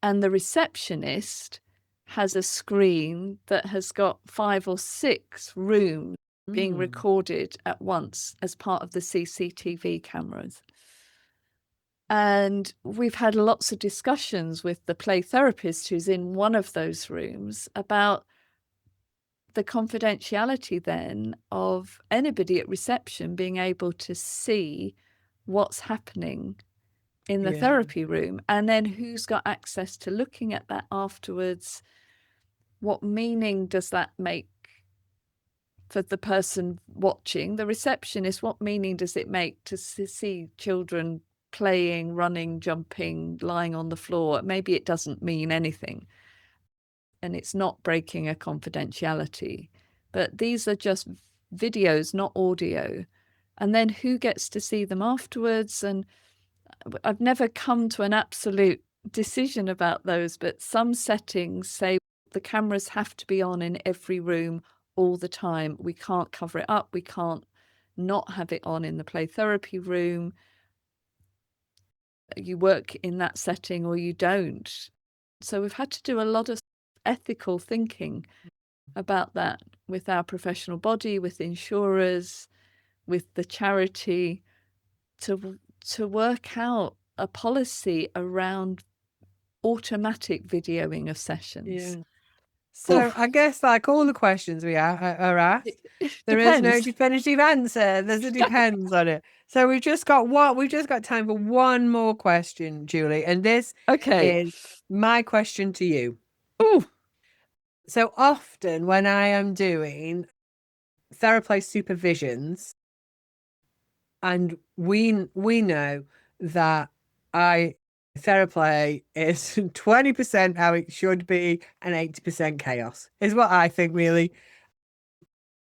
And the receptionist has a screen that has got 5 or 6 rooms being recorded at once as part of the CCTV cameras. And we've had lots of discussions with the play therapist who's in one of those rooms about the confidentiality then of anybody at reception being able to see what's happening in the therapy room, and then who's got access to looking at that afterwards. What meaning does that make for the person watching, the receptionist? What meaning does it make to see children playing, running, jumping, lying on the floor? Maybe it doesn't mean anything, and it's not breaking a confidentiality, but these are just videos, not audio. And then who gets to see them afterwards? And I've never come to an absolute decision about those, but some settings say the cameras have to be on in every room all the time. We can't cover it up. We can't not have it on in the play therapy room. You work in that setting or you don't. So we've had to do a lot of ethical thinking about that with our professional body, with insurers, with the charity, to work out a policy around automatic videoing of sessions. So I guess like all the questions we are asked, there is no Depends. definitive answer. There's a depends on it. So we've just got time for one more question, Julie, and this is my question to you. Oh, so often when I am doing therapy supervisions, and we know that therapy is 20% how it should be and 80% chaos is what I think, really.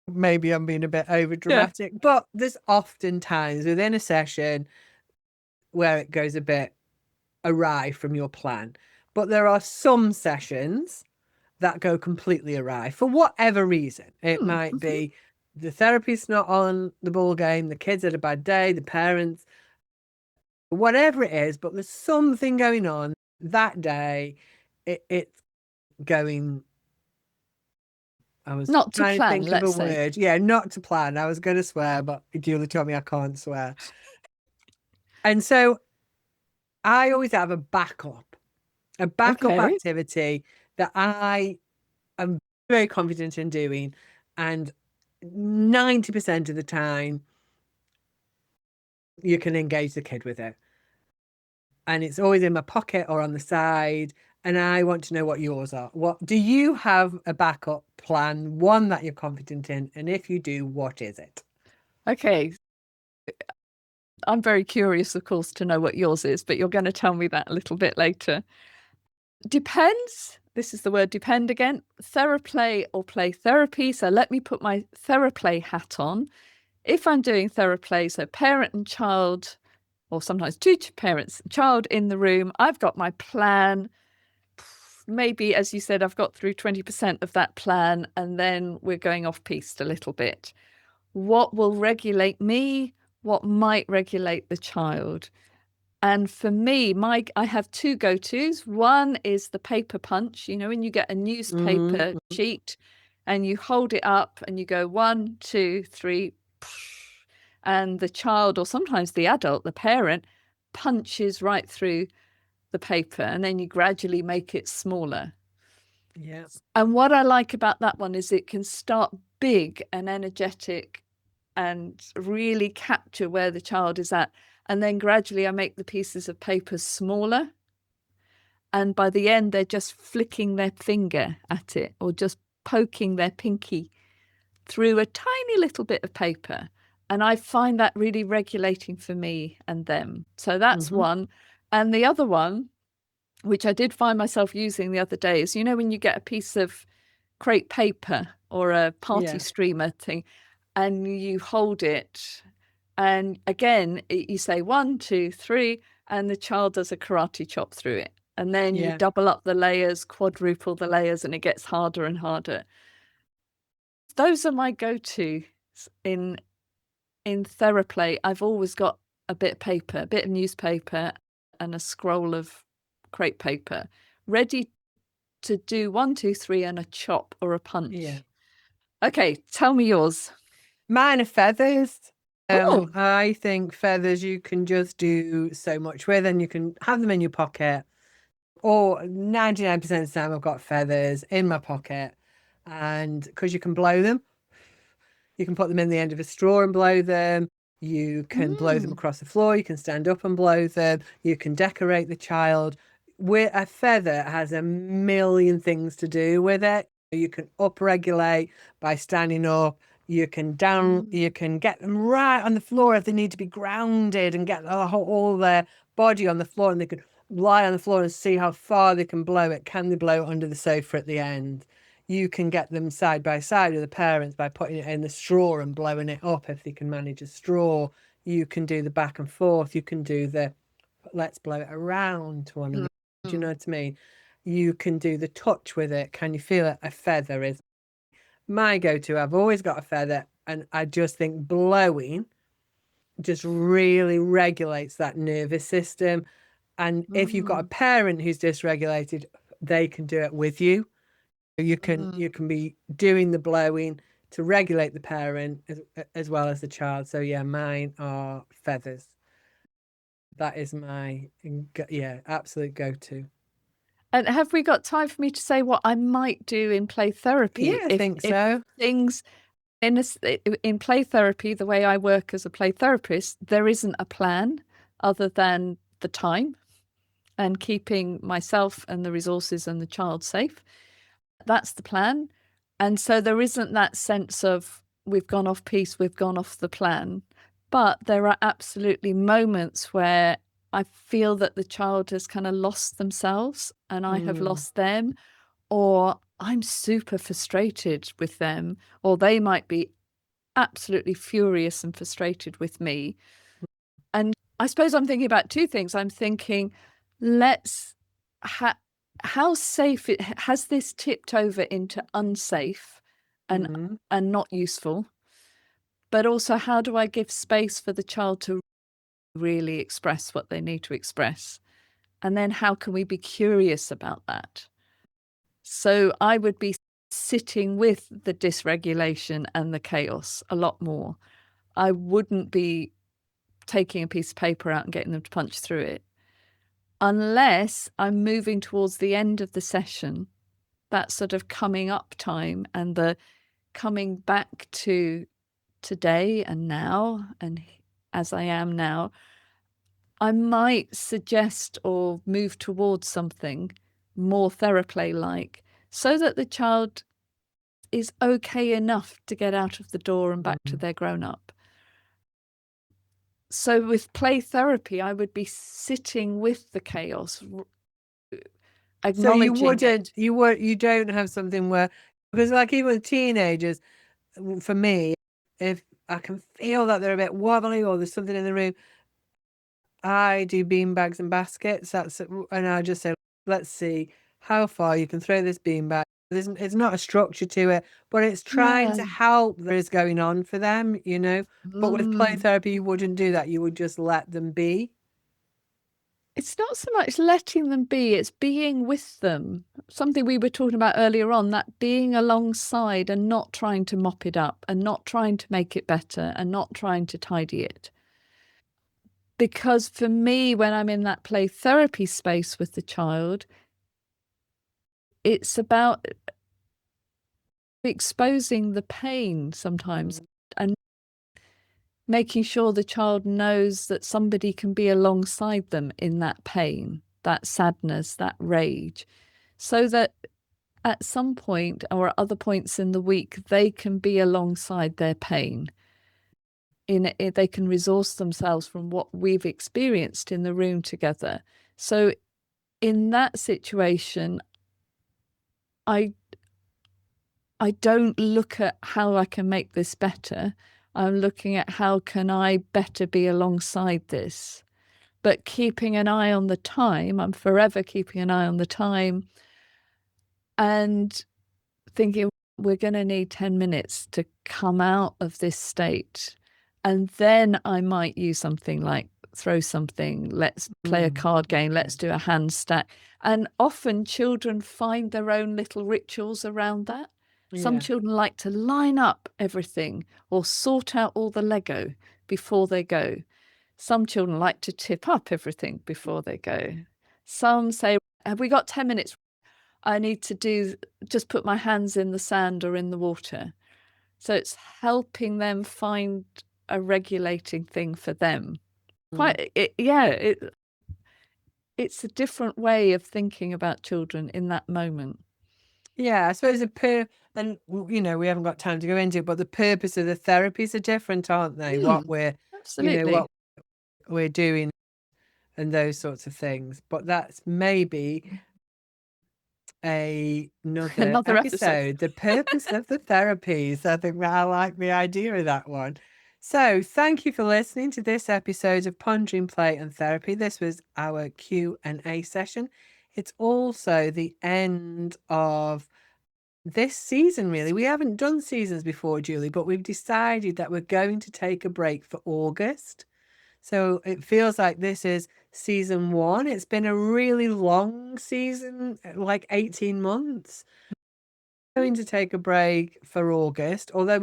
Maybe I'm being a bit over dramatic, but there's often times within a session where it goes a bit awry from your plan. But there are some sessions that go completely awry for whatever reason. It might be the therapist's not on the ball game, the kids had a bad day, the parents, whatever it is, but there's something going on that day. It's going. I was not to trying plan, to think of a let's say. word. Yeah, not to plan. I was going to swear, but Julie told me I can't swear. And so I always have a backup activity that I am very confident in doing. And 90% of the time, you can engage the kid with it. And it's always in my pocket or on the side. And I want to know what yours are. What do you have a backup plan, one that you're confident in? And if you do, what is it? Okay. I'm very curious, of course, to know what yours is, but you're going to tell me that a little bit later. Depends. This is the word depend again. Theraplay or play therapy. So let me put my theraplay hat on. If I'm doing theraplay, so parent and child, or sometimes two parents and child in the room, I've got my plan. Maybe, as you said, I've got through 20% of that plan, and then we're going off piste a little bit. What will regulate me? What might regulate the child? And for me, I have two go-tos. One is the paper punch. You know, when you get a newspaper sheet and you hold it up and you go 1, 2, 3, and the child, or sometimes the adult, the parent, punches right through the paper, and then you gradually make it smaller. Yes. And what I like about that one is it can start big and energetic and really capture where the child is at. And then gradually I make the pieces of paper smaller. And by the end, they're just flicking their finger at it or just poking their pinky through a tiny little bit of paper. And I find that really regulating for me and them. So that's one. And the other one, which I did find myself using the other day, is, you know, when you get a piece of crepe paper or a party streamer thing and you hold it, and again, you say 1, 2, 3, and the child does a karate chop through it. And then you Yeah. double up the layers, quadruple the layers, and it gets harder and harder. Those are my go-to in Theraplay. I've always got a bit of paper, a bit of newspaper, and a scroll of crepe paper, ready to do 1, 2, 3, and a chop or a punch. Yeah. Okay, tell me yours. Mine are feathers. Oh. I think feathers you can just do so much with, and you can have them in your pocket. Or 99% of the time I've got feathers in my pocket, and because you can blow them, you can put them in the end of a straw and blow them. You can blow them across the floor. You can stand up and blow them. You can decorate the child. A feather has a million things to do with it. You can upregulate by standing up. You can You can get them right on the floor if they need to be grounded, and get all their body on the floor, and they could lie on the floor and see how far they can blow it. Can they blow it under the sofa at the end? You can get them side by side with the parents by putting it in the straw and blowing it up if they can manage a straw. You can do the back and forth. You can do the let's blow it around to one another. Do you know what I mean? You can do the touch with it. Can you feel it? A feather is my go-to. I've always got a feather, and I just think blowing just really regulates that nervous system. And if you've got a parent who's dysregulated, they can do it with you. You can be doing the blowing to regulate the parent as well as the child. So yeah, mine are feathers. That is my absolute go-to. And have we got time for me to say what I might do in play therapy? Yeah, I think so. Things in play therapy, the way I work as a play therapist, there isn't a plan other than the time and keeping myself and the resources and the child safe. That's the plan. And so there isn't that sense of we've gone off piece, we've gone off the plan. But there are absolutely moments where I feel that the child has kind of lost themselves and I have lost them, or I'm super frustrated with them, or they might be absolutely furious and frustrated with me. And I suppose I'm thinking about two things. I'm thinking, how safe has this tipped over into unsafe and not useful? But also, how do I give space for the child to really express what they need to express? And then how can we be curious about that? So I would be sitting with the dysregulation and the chaos a lot more. I wouldn't be taking a piece of paper out and getting them to punch through it. Unless I'm moving towards the end of the session, that sort of coming up time and the coming back to today and now and as I am now, I might suggest or move towards something more Theraplay-like so that the child is okay enough to get out of the door and back to their grown-up. So with play therapy, I would be sitting with the chaos, acknowledging you don't have something where, because like even with teenagers, for me, if I can feel that they're a bit wobbly or there's something in the room, I do beanbags and baskets. And I just say, let's see how far you can throw this beanbag. It's not a structure to it, but it's trying to help that is going on for them, you know. But with play therapy, you wouldn't do that. You would just let them be. It's not so much letting them be, it's being with them. Something we were talking about earlier on, that being alongside and not trying to mop it up and not trying to make it better and not trying to tidy it. Because for me, when I'm in that play therapy space with the child, it's about exposing the pain sometimes and making sure the child knows that somebody can be alongside them in that pain, that sadness, that rage, so that at some point or at other points in the week, they can be alongside their pain. They can resource themselves from what we've experienced in the room together. So in that situation, I don't look at how I can make this better. I'm looking at how can I better be alongside this. but keeping an eye on the time. I'm forever keeping an eye on the time and thinking we're going to need 10 minutes to come out of this state. And then I might use something like throw something, let's play a card game, let's do a hand stack. And often children find their own little rituals around that. Some Yeah. children like to line up everything or sort out all the Lego before they go. Some children like to tip up everything before they go. Some say, have we got 10 minutes? I need to just put my hands in the sand or in the water. So it's helping them find a regulating thing for them. It's a different way of thinking about children in that moment. Yeah, I suppose and we haven't got time to go into it, but the purpose of the therapies are different, aren't they? What Absolutely. what we're doing and those sorts of things. But that's maybe another episode. The purpose of the therapies. I think I like the idea of that one. So thank you for listening to this episode of Pondering Play and Therapy. This was our Q&A session. It's also the end of this season, really. We haven't done seasons before, Julie, but we've decided that we're going to take a break for August. So it feels like this is season 1. It's been a really long season, like 18 months. We're going to take a break for August, although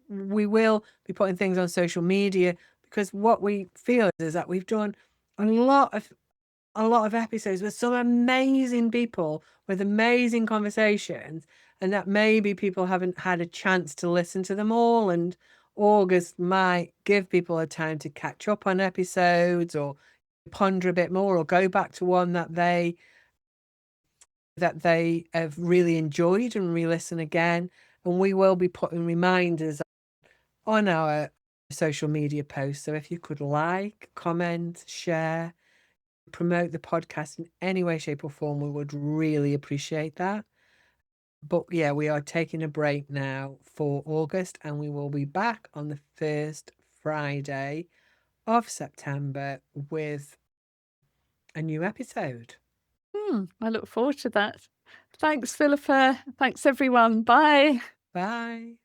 we will be putting things on social media, because what we feel is that we've done a lot of episodes with some amazing people with amazing conversations, and that maybe people haven't had a chance to listen to them all, and August might give people a time to catch up on episodes or ponder a bit more or go back to one that they have really enjoyed and re-listen again. And we will be putting reminders on our social media posts, so if you could like, comment, share, promote the podcast in any way, shape or form, we would really appreciate that. But yeah, we are taking a break now for August, and we will be back on the first Friday of September with a new episode. I look forward to that. Thanks, Philippa. Thanks, everyone. Bye. Bye.